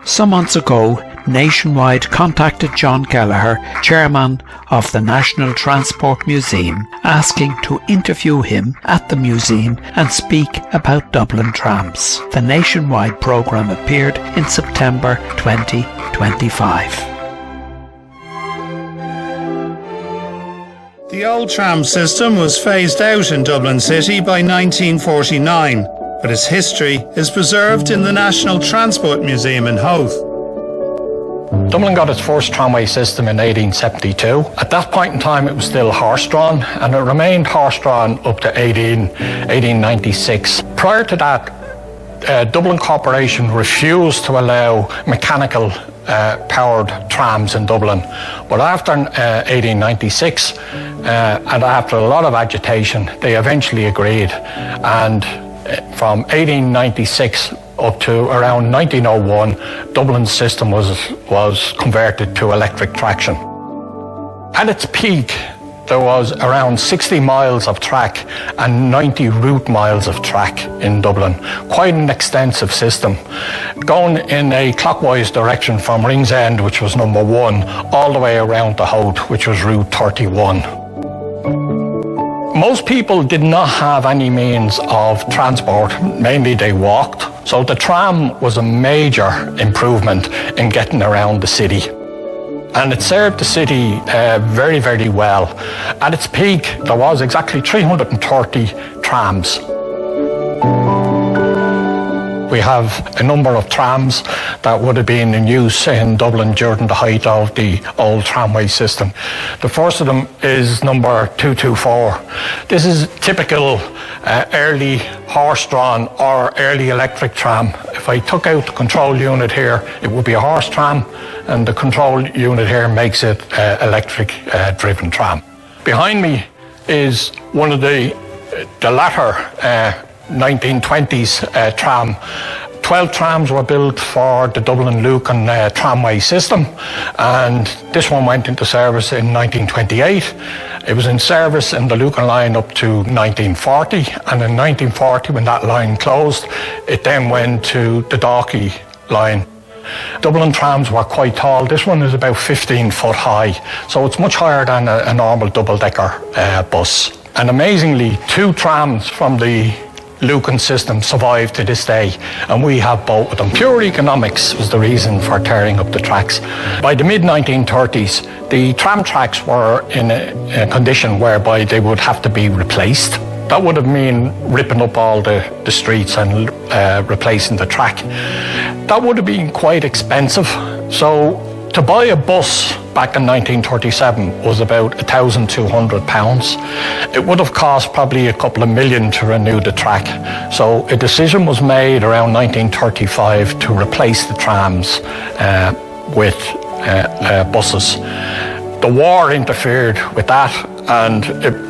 Some months ago, Nationwide contacted John Kelleher, chairman of the National Transport Museum, asking to interview him at the museum and speak about Dublin Trams. The Nationwide programme appeared in September 2025. The old tram system was phased out in Dublin City by 1949, but its history is preserved in the National Transport Museum in Howth. Dublin got its first tramway system in 1872. At that point in time it was still horse-drawn, and it remained horse-drawn up to 1896. Prior to that, Dublin Corporation refused to allow mechanical powered trams in Dublin. But after 1896, and after a lot of agitation, they eventually agreed. And from 1896 up to around 1901, Dublin's system was converted to electric traction. At its peak, there was around 60 miles of track and 90 route miles of track in Dublin. Quite an extensive system, going in a clockwise direction from Ringsend, which was number 1, all the way around to Howth, which was route 31. Most people did not have any means of transport, mainly they walked. So the tram was a major improvement in getting around the city. And it served the city very, very well. At its peak, there was exactly 330 trams. We have a number of trams that would have been in use in Dublin during the height of the old tramway system. The first of them is number 224. This is typical early horse-drawn or early electric tram. If I took out the control unit here, it would be a horse tram, and the control unit here makes it electric driven tram. Behind me is one of the latter 1920s tram. 12 trams were built for the Dublin-Lucan tramway system, and this one went into service in 1928. It was in service in the Lucan line up to 1940, and in 1940, when that line closed, it then went to the Dalkey line. Dublin trams were quite tall. This one is about 15 foot high, so it's much higher than a normal double-decker bus. And amazingly, 2 trams from the Lucan system survived to this day, and we have both of them. Pure economics was the reason for tearing up the tracks. By the mid-1930s, the tram tracks were in a condition whereby they would have to be replaced. That would have meant ripping up all the streets and replacing the track. That would have been quite expensive. So to buy a bus back in 1937 was about £1,200. It would have cost probably a couple of million to renew the track. So a decision was made around 1935 to replace the trams with buses. The war interfered with that, and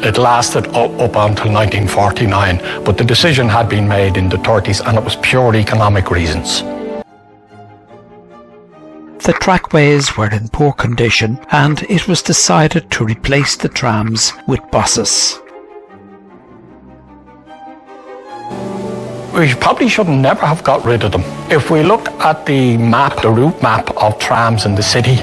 it lasted up until 1949. But the decision had been made in the 30s, and it was pure economic reasons. The trackways were in poor condition, and it was decided to replace the trams with buses. We probably should never have got rid of them. If we look at the map, the route map of trams in the city,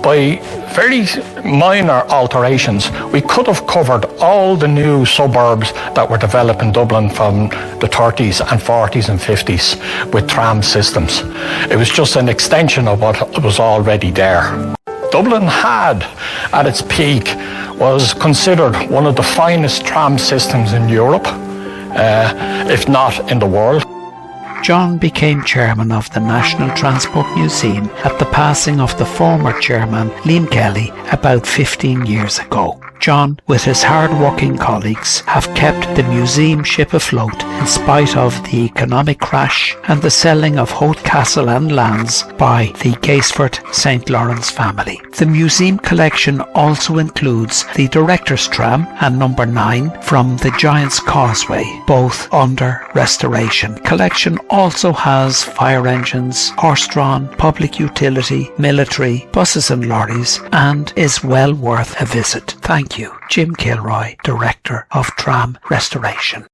by very minor alterations, we could have covered all the new suburbs that were developed in Dublin from the 30s and 40s and 50s with tram systems. It was just an extension of what was already there. Dublin had, at its peak, was considered one of the finest tram systems in Europe, if not in the world. John became chairman of the National Transport Museum at the passing of the former chairman, Liam Kelly, about 15 years ago. John, with his hard-working colleagues, have kept the museum ship afloat in spite of the economic crash and the selling of Howth Castle and lands by the Gaisford St. Lawrence family. The museum collection also includes the Director's Tram and number 9 from the Giant's Causeway, both under restoration. Collection also has fire engines, horse-drawn, public utility, military, buses and lorries, and is well worth a visit. Thank you, Jim Kilroy, Director of Tram Restoration.